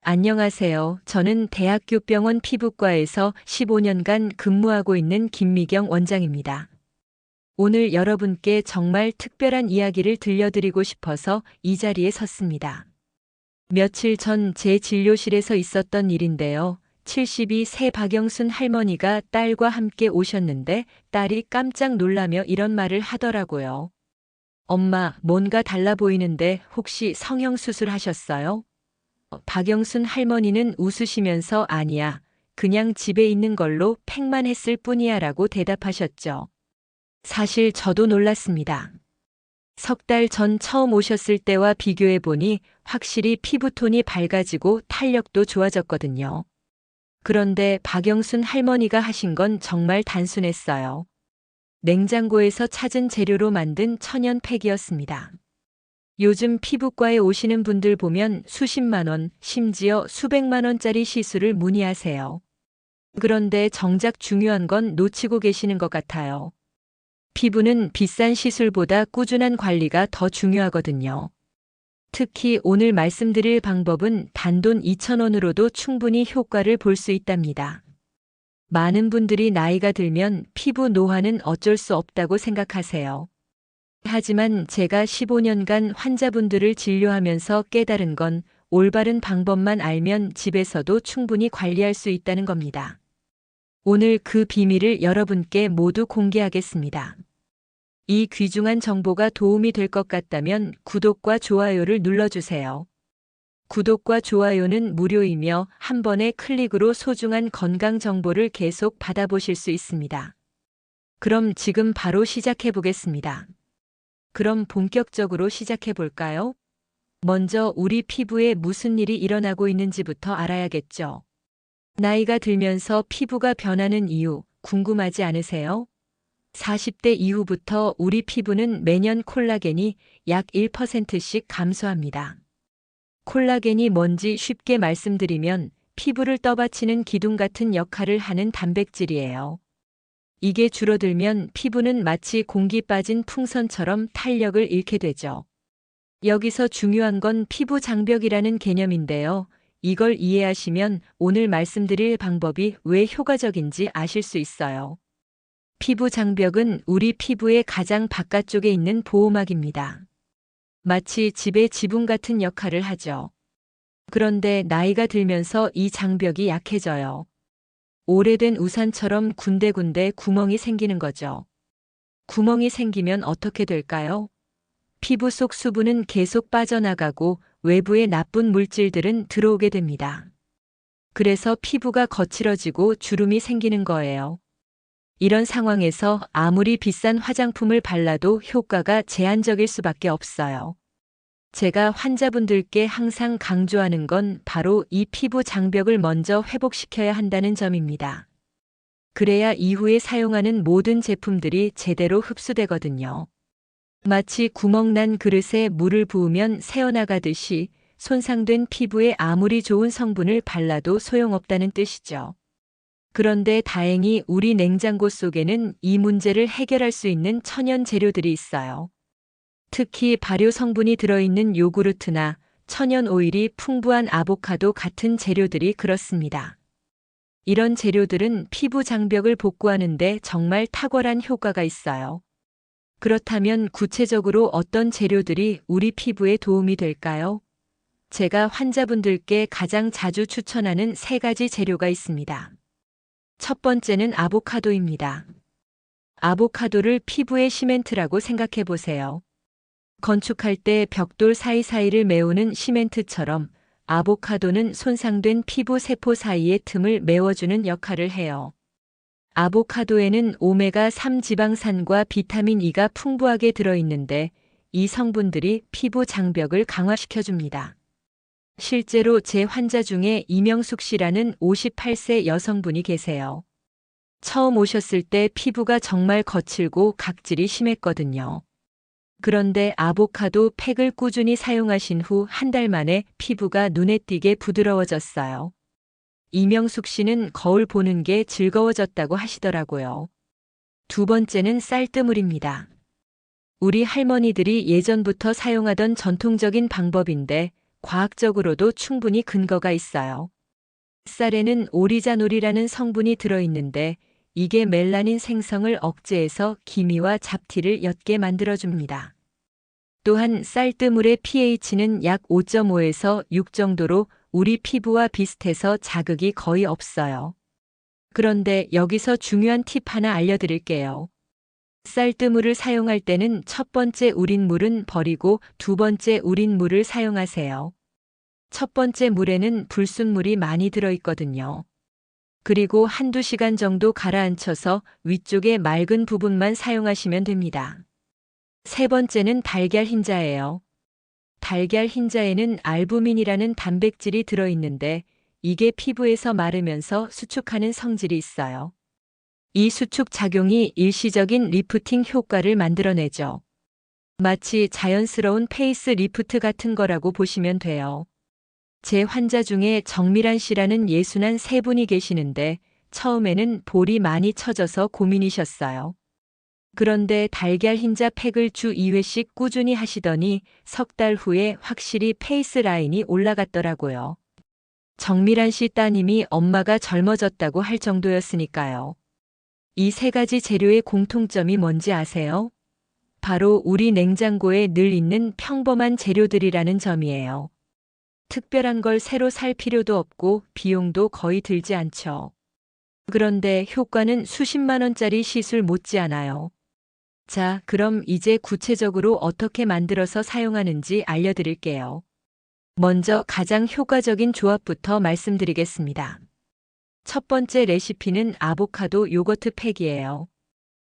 안녕하세요. 저는 대학교 병원 피부과에서 15년간 근무하고 있는 김미경 원장입니다. 오늘 여러분께 정말 특별한 이야기를 들려드리고 싶어서 이 자리에 섰습니다. 며칠 전 제 진료실에서 있었던 일인데요. 72세 박영순 할머니가 딸과 함께 오셨는데 딸이 깜짝 놀라며 이런 말을 하더라고요. 엄마, 뭔가 달라 보이는데 혹시 성형수술 하셨어요? 박영순 할머니는 웃으시면서 아니야. 그냥 집에 있는 걸로 팩만 했을 뿐이야 라고 대답하셨죠. 사실 저도 놀랐습니다. 석 달 전 처음 오셨을 때와 비교해 보니 확실히 피부톤이 밝아지고 탄력도 좋아졌거든요. 그런데 박영순 할머니가 하신 건 정말 단순했어요. 냉장고에서 찾은 재료로 만든 천연 팩이었습니다. 요즘 피부과에 오시는 분들 보면 수십만 원, 심지어 수백만 원짜리 시술을 문의하세요. 그런데 정작 중요한 건 놓치고 계시는 것 같아요. 피부는 비싼 시술보다 꾸준한 관리가 더 중요하거든요. 특히 오늘 말씀드릴 방법은 단돈 2,000원으로도 충분히 효과를 볼 수 있답니다. 많은 분들이 나이가 들면 피부 노화는 어쩔 수 없다고 생각하세요. 하지만 제가 15년간 환자분들을 진료하면서 깨달은 건 올바른 방법만 알면 집에서도 충분히 관리할 수 있다는 겁니다. 오늘 그 비밀을 여러분께 모두 공개하겠습니다. 이 귀중한 정보가 도움이 될 것 같다면 구독과 좋아요를 눌러주세요. 구독과 좋아요는 무료이며 한 번의 클릭으로 소중한 건강 정보를 계속 받아보실 수 있습니다. 그럼 지금 바로 시작해 보겠습니다. 그럼 본격적으로 시작해 볼까요? 먼저 우리 피부에 무슨 일이 일어나고 있는지부터 알아야겠죠. 나이가 들면서 피부가 변하는 이유 궁금하지 않으세요? 40대 이후부터 우리 피부는 매년 콜라겐이 약 1%씩 감소합니다. 콜라겐이 뭔지 쉽게 말씀드리면 피부를 떠받치는 기둥 같은 역할을 하는 단백질이에요. 이게 줄어들면 피부는 마치 공기 빠진 풍선처럼 탄력을 잃게 되죠. 여기서 중요한 건 피부 장벽이라는 개념인데요. 이걸 이해하시면 오늘 말씀드릴 방법이 왜 효과적인지 아실 수 있어요. 피부 장벽은 우리 피부의 가장 바깥쪽에 있는 보호막입니다. 마치 집의 지붕 같은 역할을 하죠. 그런데 나이가 들면서 이 장벽이 약해져요. 오래된 우산처럼 군데군데 구멍이 생기는 거죠. 구멍이 생기면 어떻게 될까요? 피부 속 수분은 계속 빠져나가고 외부의 나쁜 물질들은 들어오게 됩니다. 그래서 피부가 거칠어지고 주름이 생기는 거예요. 이런 상황에서 아무리 비싼 화장품을 발라도 효과가 제한적일 수밖에 없어요. 제가 환자분들께 항상 강조하는 건 바로 이 피부 장벽을 먼저 회복시켜야 한다는 점입니다. 그래야 이후에 사용하는 모든 제품들이 제대로 흡수되거든요. 마치 구멍난 그릇에 물을 부으면 새어나가듯이 손상된 피부에 아무리 좋은 성분을 발라도 소용없다는 뜻이죠. 그런데 다행히 우리 냉장고 속에는 이 문제를 해결할 수 있는 천연 재료들이 있어요. 특히 발효 성분이 들어있는 요구르트나 천연 오일이 풍부한 아보카도 같은 재료들이 그렇습니다. 이런 재료들은 피부 장벽을 복구하는데 정말 탁월한 효과가 있어요. 그렇다면 구체적으로 어떤 재료들이 우리 피부에 도움이 될까요? 제가 환자분들께 가장 자주 추천하는 3가지 재료가 있습니다. 첫 번째는 아보카도입니다. 아보카도를 피부의 시멘트라고 생각해 보세요. 건축할 때 벽돌 사이사이를 메우는 시멘트처럼 아보카도는 손상된 피부 세포 사이의 틈을 메워주는 역할을 해요. 아보카도에는 오메가3 지방산과 비타민 E가 풍부하게 들어있는데 이 성분들이 피부 장벽을 강화시켜줍니다. 실제로 제 환자 중에 이명숙 씨라는 58세 여성분이 계세요. 처음 오셨을 때 피부가 정말 거칠고 각질이 심했거든요. 그런데 아보카도 팩을 꾸준히 사용하신 후 1달 만에 피부가 눈에 띄게 부드러워졌어요. 이명숙 씨는 거울 보는 게 즐거워졌다고 하시더라고요. 두 번째는 쌀뜨물입니다. 우리 할머니들이 예전부터 사용하던 전통적인 방법인데 과학적으로도 충분히 근거가 있어요. 쌀에는 오리자놀이라는 성분이 들어있는데 이게 멜라닌 생성을 억제해서 기미와 잡티를 옅게 만들어줍니다. 또한 쌀뜨물의 pH는 약 5.5에서 6 정도로 우리 피부와 비슷해서 자극이 거의 없어요. 그런데 여기서 중요한 팁 하나 알려드릴게요. 쌀뜨물을 사용할 때는 첫 번째 우린 물은 버리고 두 번째 우린 물을 사용하세요. 첫 번째 물에는 불순물이 많이 들어있거든요. 그리고 한두 시간 정도 가라앉혀서 위쪽의 맑은 부분만 사용하시면 됩니다. 세 번째는 달걀 흰자예요. 달걀 흰자에는 알부민이라는 단백질이 들어있는데 이게 피부에서 마르면서 수축하는 성질이 있어요. 이 수축 작용이 일시적인 리프팅 효과를 만들어내죠. 마치 자연스러운 페이스 리프트 같은 거라고 보시면 돼요. 제 환자 중에 정미란 씨라는 예순한 세 분이 계시는데 처음에는 볼이 많이 처져서 고민이셨어요. 그런데 달걀 흰자 팩을 주 2회씩 꾸준히 하시더니 석 달 후에 확실히 페이스 라인이 올라갔더라고요. 정미란 씨 따님이 엄마가 젊어졌다고 할 정도였으니까요. 이 세 가지 재료의 공통점이 뭔지 아세요? 바로 우리 냉장고에 늘 있는 평범한 재료들이라는 점이에요. 특별한 걸 새로 살 필요도 없고 비용도 거의 들지 않죠. 그런데 효과는 수십만 원짜리 시술 못지않아요. 자, 그럼 이제 구체적으로 어떻게 만들어서 사용하는지 알려드릴게요. 먼저 가장 효과적인 조합부터 말씀드리겠습니다. 첫 번째 레시피는 아보카도 요거트 팩이에요.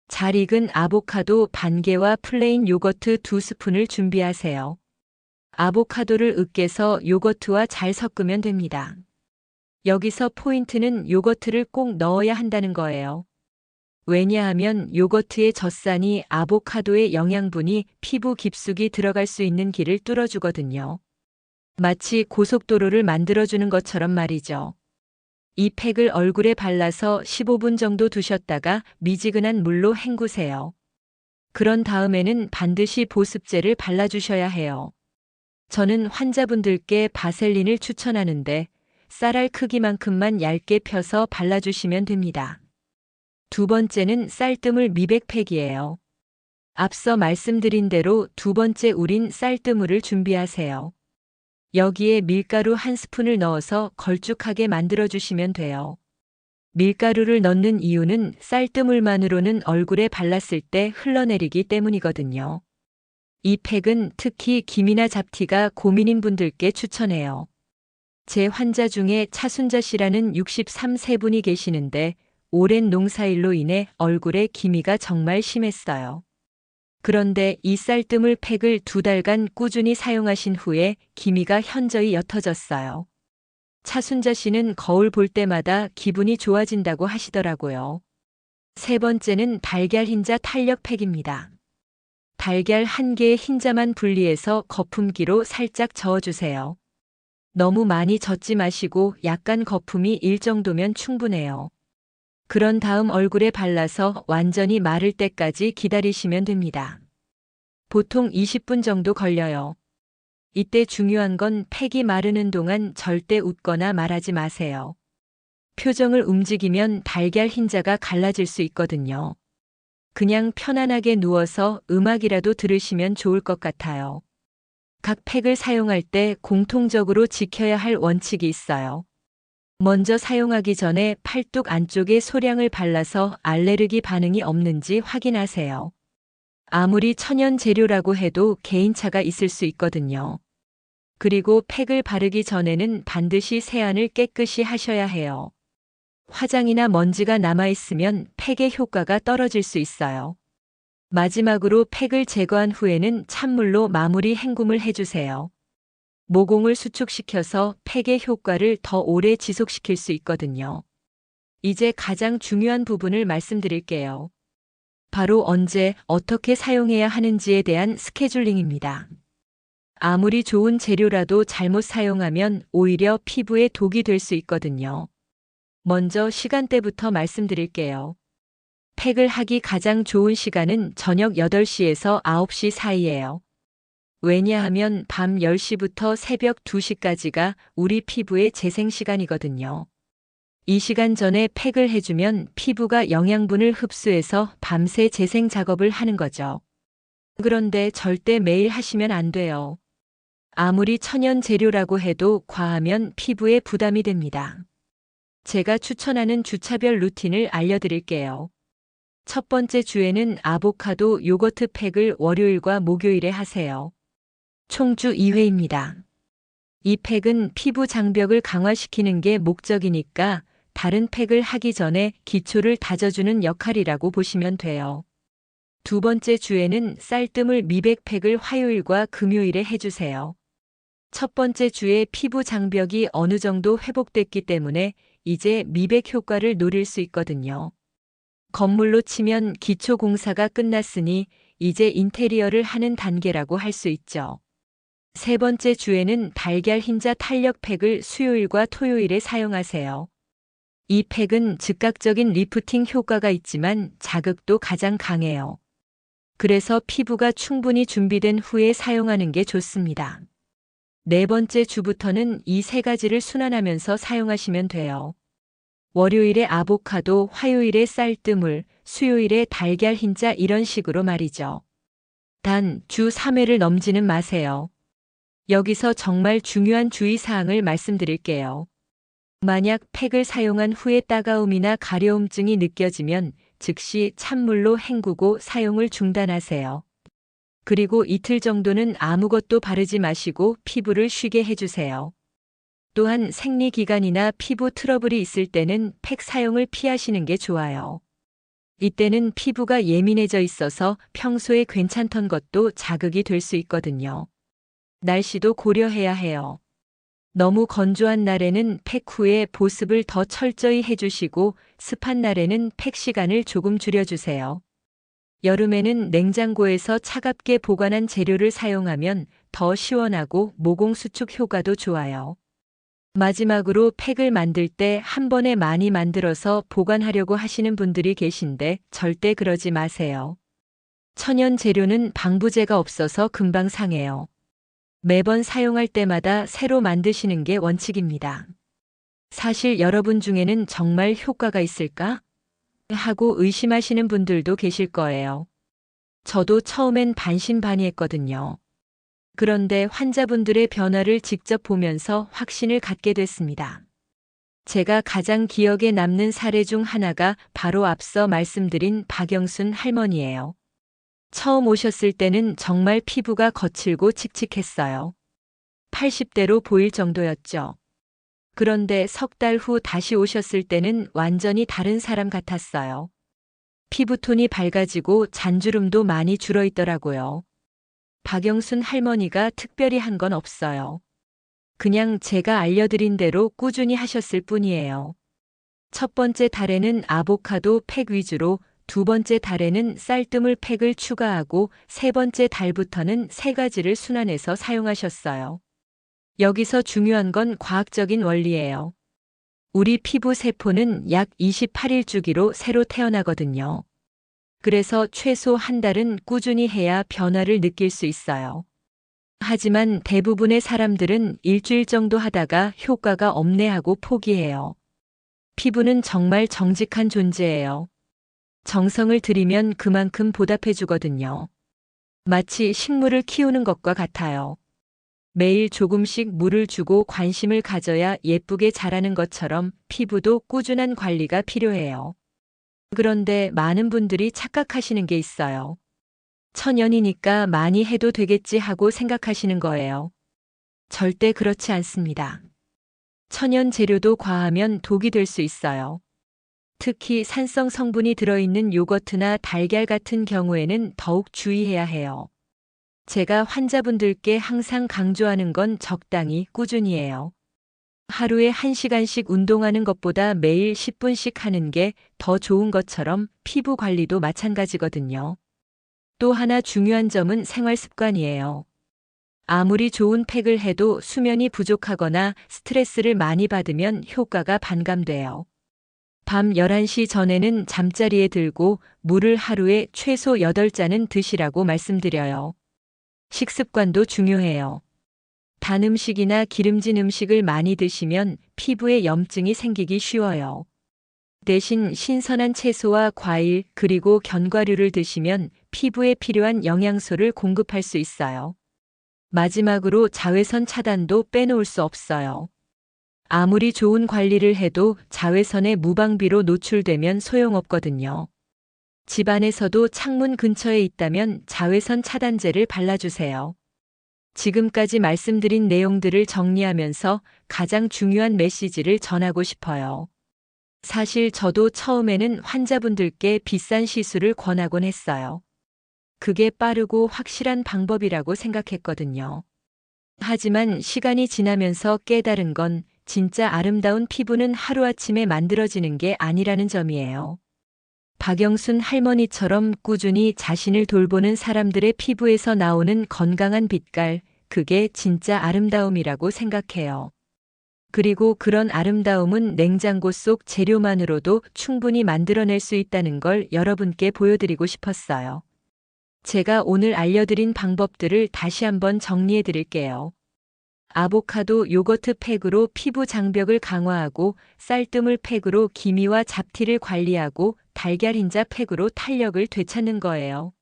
잘 익은 아보카도 반 개와 플레인 요거트 2스푼을 준비하세요. 아보카도를 으깨서 요거트와 잘 섞으면 됩니다. 여기서 포인트는 요거트를 꼭 넣어야 한다는 거예요. 왜냐하면 요거트의 젖산이 아보카도의 영양분이 피부 깊숙이 들어갈 수 있는 길을 뚫어주거든요. 마치 고속도로를 만들어주는 것처럼 말이죠. 이 팩을 얼굴에 발라서 15분 정도 두셨다가 미지근한 물로 헹구세요. 그런 다음에는 반드시 보습제를 발라주셔야 해요. 저는 환자분들께 바셀린을 추천하는데 쌀알 크기만큼만 얇게 펴서 발라주시면 됩니다. 두 번째는 쌀뜨물 미백팩이에요. 앞서 말씀드린 대로 두 번째 우린 쌀뜨물을 준비하세요. 여기에 밀가루 한 스푼을 넣어서 걸쭉하게 만들어주시면 돼요. 밀가루를 넣는 이유는 쌀뜨물만으로는 얼굴에 발랐을 때 흘러내리기 때문이거든요. 이 팩은 특히 기미나 잡티가 고민인 분들께 추천해요. 제 환자 중에 차순자 씨라는 63세 분이 계시는데 오랜 농사일로 인해 얼굴에 기미가 정말 심했어요. 그런데 이 쌀뜨물 팩을 2달간 꾸준히 사용하신 후에 기미가 현저히 옅어졌어요. 차순자 씨는 거울 볼 때마다 기분이 좋아진다고 하시더라고요. 세 번째는 달걀 흰자 탄력 팩입니다. 달걀 한 개의 흰자만 분리해서 거품기로 살짝 저어주세요. 너무 많이 젓지 마시고 약간 거품이 일 정도면 충분해요. 그런 다음 얼굴에 발라서 완전히 마를 때까지 기다리시면 됩니다. 보통 20분 정도 걸려요. 이때 중요한 건 팩이 마르는 동안 절대 웃거나 말하지 마세요. 표정을 움직이면 달걀 흰자가 갈라질 수 있거든요. 그냥 편안하게 누워서 음악이라도 들으시면 좋을 것 같아요. 각 팩을 사용할 때 공통적으로 지켜야 할 원칙이 있어요. 먼저 사용하기 전에 팔뚝 안쪽에 소량을 발라서 알레르기 반응이 없는지 확인하세요. 아무리 천연 재료라고 해도 개인차가 있을 수 있거든요. 그리고 팩을 바르기 전에는 반드시 세안을 깨끗이 하셔야 해요. 화장이나 먼지가 남아있으면 팩의 효과가 떨어질 수 있어요. 마지막으로 팩을 제거한 후에는 찬물로 마무리 헹굼을 해주세요. 모공을 수축시켜서 팩의 효과를 더 오래 지속시킬 수 있거든요. 이제 가장 중요한 부분을 말씀드릴게요. 바로 언제, 어떻게 사용해야 하는지에 대한 스케줄링입니다. 아무리 좋은 재료라도 잘못 사용하면 오히려 피부에 독이 될 수 있거든요. 먼저 시간대부터 말씀드릴게요. 팩을 하기 가장 좋은 시간은 저녁 8시에서 9시 사이예요. 왜냐하면 밤 10시부터 새벽 2시까지가 우리 피부의 재생 시간이거든요. 이 시간 전에 팩을 해주면 피부가 영양분을 흡수해서 밤새 재생 작업을 하는 거죠. 그런데 절대 매일 하시면 안 돼요. 아무리 천연 재료라고 해도 과하면 피부에 부담이 됩니다. 제가 추천하는 주차별 루틴을 알려드릴게요. 첫 번째 주에는 아보카도 요거트 팩을 월요일과 목요일에 하세요. 총 주 2회입니다. 이 팩은 피부 장벽을 강화시키는 게 목적이니까 다른 팩을 하기 전에 기초를 다져주는 역할이라고 보시면 돼요. 두 번째 주에는 쌀뜨물 미백 팩을 화요일과 금요일에 해주세요. 첫 번째 주에 피부 장벽이 어느 정도 회복됐기 때문에 이제 미백 효과를 노릴 수 있거든요. 건물로 치면 기초 공사가 끝났으니 이제 인테리어를 하는 단계라고 할 수 있죠. 세 번째 주에는 달걀 흰자 탄력 팩을 수요일과 토요일에 사용하세요. 이 팩은 즉각적인 리프팅 효과가 있지만 자극도 가장 강해요. 그래서 피부가 충분히 준비된 후에 사용하는 게 좋습니다. 네 번째 주부터는 이 세 가지를 순환하면서 사용하시면 돼요. 월요일에 아보카도, 화요일에 쌀뜨물, 수요일에 달걀 흰자 이런 식으로 말이죠. 단 주 3회를 넘지는 마세요. 여기서 정말 중요한 주의사항을 말씀드릴게요. 만약 팩을 사용한 후에 따가움이나 가려움증이 느껴지면 즉시 찬물로 헹구고 사용을 중단하세요. 그리고 이틀 정도는 아무것도 바르지 마시고 피부를 쉬게 해주세요. 또한 생리기간이나 피부 트러블이 있을 때는 팩 사용을 피하시는 게 좋아요. 이때는 피부가 예민해져 있어서 평소에 괜찮던 것도 자극이 될 수 있거든요. 날씨도 고려해야 해요. 너무 건조한 날에는 팩 후에 보습을 더 철저히 해주시고 습한 날에는 팩 시간을 조금 줄여주세요. 여름에는 냉장고에서 차갑게 보관한 재료를 사용하면 더 시원하고 모공 수축 효과도 좋아요. 마지막으로 팩을 만들 때 한 번에 많이 만들어서 보관하려고 하시는 분들이 계신데 절대 그러지 마세요. 천연 재료는 방부제가 없어서 금방 상해요. 매번 사용할 때마다 새로 만드시는 게 원칙입니다. 사실 여러분 중에는 정말 효과가 있을까? 하고 의심하시는 분들도 계실 거예요. 저도 처음엔 반신반의했거든요. 그런데 환자분들의 변화를 직접 보면서 확신을 갖게 됐습니다. 제가 가장 기억에 남는 사례 중 하나가 바로 앞서 말씀드린 박영순 할머니예요. 처음 오셨을 때는 정말 피부가 거칠고 칙칙했어요. 80대로 보일 정도였죠. 그런데 석 달 후 다시 오셨을 때는 완전히 다른 사람 같았어요. 피부톤이 밝아지고 잔주름도 많이 줄어있더라고요. 박영순 할머니가 특별히 한 건 없어요. 그냥 제가 알려드린 대로 꾸준히 하셨을 뿐이에요. 첫 번째 달에는 아보카도 팩 위주로, 두 번째 달에는 쌀뜨물 팩을 추가하고 세 번째 달부터는 세 가지를 순환해서 사용하셨어요. 여기서 중요한 건 과학적인 원리예요. 우리 피부 세포는 약 28일 주기로 새로 태어나거든요. 그래서 최소 한 달은 꾸준히 해야 변화를 느낄 수 있어요. 하지만 대부분의 사람들은 일주일 정도 하다가 효과가 없네 하고 포기해요. 피부는 정말 정직한 존재예요. 정성을 들이면 그만큼 보답해 주거든요. 마치 식물을 키우는 것과 같아요. 매일 조금씩 물을 주고 관심을 가져야 예쁘게 자라는 것처럼 피부도 꾸준한 관리가 필요해요. 그런데 많은 분들이 착각하시는 게 있어요. 천연이니까 많이 해도 되겠지 하고 생각하시는 거예요. 절대 그렇지 않습니다. 천연 재료도 과하면 독이 될 수 있어요. 특히 산성 성분이 들어있는 요거트나 달걀 같은 경우에는 더욱 주의해야 해요. 제가 환자분들께 항상 강조하는 건 적당히 꾸준히예요. 하루에 1시간씩 운동하는 것보다 매일 10분씩 하는 게 더 좋은 것처럼 피부 관리도 마찬가지거든요. 또 하나 중요한 점은 생활 습관이에요. 아무리 좋은 팩을 해도 수면이 부족하거나 스트레스를 많이 받으면 효과가 반감돼요. 밤 11시 전에는 잠자리에 들고 물을 하루에 최소 8잔은 드시라고 말씀드려요. 식습관도 중요해요. 단 음식이나 기름진 음식을 많이 드시면 피부에 염증이 생기기 쉬워요. 대신 신선한 채소와 과일 그리고 견과류를 드시면 피부에 필요한 영양소를 공급할 수 있어요. 마지막으로 자외선 차단도 빼놓을 수 없어요. 아무리 좋은 관리를 해도 자외선에 무방비로 노출되면 소용없거든요. 집안에서도 창문 근처에 있다면 자외선 차단제를 발라주세요. 지금까지 말씀드린 내용들을 정리하면서 가장 중요한 메시지를 전하고 싶어요. 사실 저도 처음에는 환자분들께 비싼 시술을 권하곤 했어요. 그게 빠르고 확실한 방법이라고 생각했거든요. 하지만 시간이 지나면서 깨달은 건 진짜 아름다운 피부는 하루아침에 만들어지는 게 아니라는 점이에요. 박영순 할머니처럼 꾸준히 자신을 돌보는 사람들의 피부에서 나오는 건강한 빛깔, 그게 진짜 아름다움이라고 생각해요. 그리고 그런 아름다움은 냉장고 속 재료만으로도 충분히 만들어낼 수 있다는 걸 여러분께 보여드리고 싶었어요. 제가 오늘 알려드린 방법들을 다시 한번 정리해 드릴게요. 아보카도 요거트 팩으로 피부 장벽을 강화하고, 쌀뜨물 팩으로 기미와 잡티를 관리하고, 달걀 흰자 팩으로 탄력을 되찾는 거예요.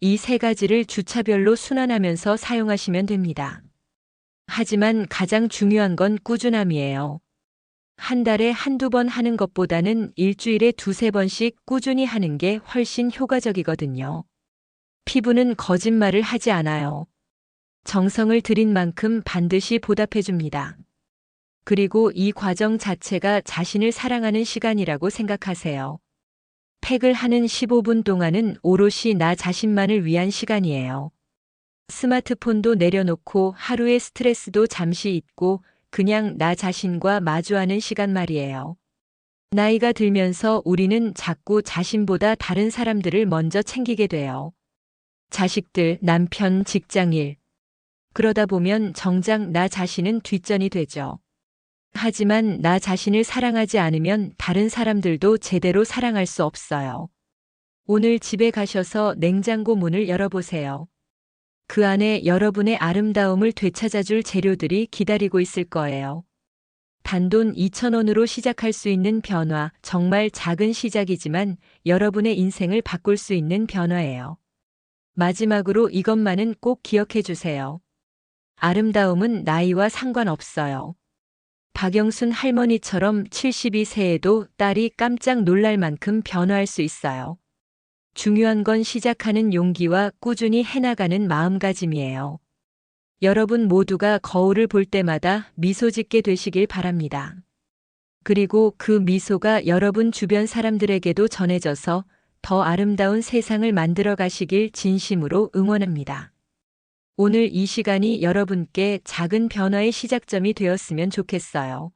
이 세 가지를 주차별로 순환하면서 사용하시면 됩니다. 하지만 가장 중요한 건 꾸준함이에요. 한 달에 한두 번 하는 것보다는 일주일에 두세 번씩 꾸준히 하는 게 훨씬 효과적이거든요. 피부는 거짓말을 하지 않아요. 정성을 들인 만큼 반드시 보답해 줍니다. 그리고 이 과정 자체가 자신을 사랑하는 시간이라고 생각하세요. 팩을 하는 15분 동안은 오롯이 나 자신만을 위한 시간이에요. 스마트폰도 내려놓고 하루의 스트레스도 잠시 잊고 그냥 나 자신과 마주하는 시간 말이에요. 나이가 들면서 우리는 자꾸 자신보다 다른 사람들을 먼저 챙기게 돼요. 자식들, 남편, 직장일. 그러다 보면 정작 나 자신은 뒷전이 되죠. 하지만 나 자신을 사랑하지 않으면 다른 사람들도 제대로 사랑할 수 없어요. 오늘 집에 가셔서 냉장고 문을 열어보세요. 그 안에 여러분의 아름다움을 되찾아줄 재료들이 기다리고 있을 거예요. 단돈 2,000원으로 시작할 수 있는 변화, 정말 작은 시작이지만 여러분의 인생을 바꿀 수 있는 변화예요. 마지막으로 이것만은 꼭 기억해 주세요. 아름다움은 나이와 상관없어요. 박영순 할머니처럼 72세에도 딸이 깜짝 놀랄 만큼 변화할 수 있어요. 중요한 건 시작하는 용기와 꾸준히 해나가는 마음가짐이에요. 여러분 모두가 거울을 볼 때마다 미소 짓게 되시길 바랍니다. 그리고 그 미소가 여러분 주변 사람들에게도 전해져서 더 아름다운 세상을 만들어 가시길 진심으로 응원합니다. 오늘 이 시간이 여러분께 작은 변화의 시작점이 되었으면 좋겠어요.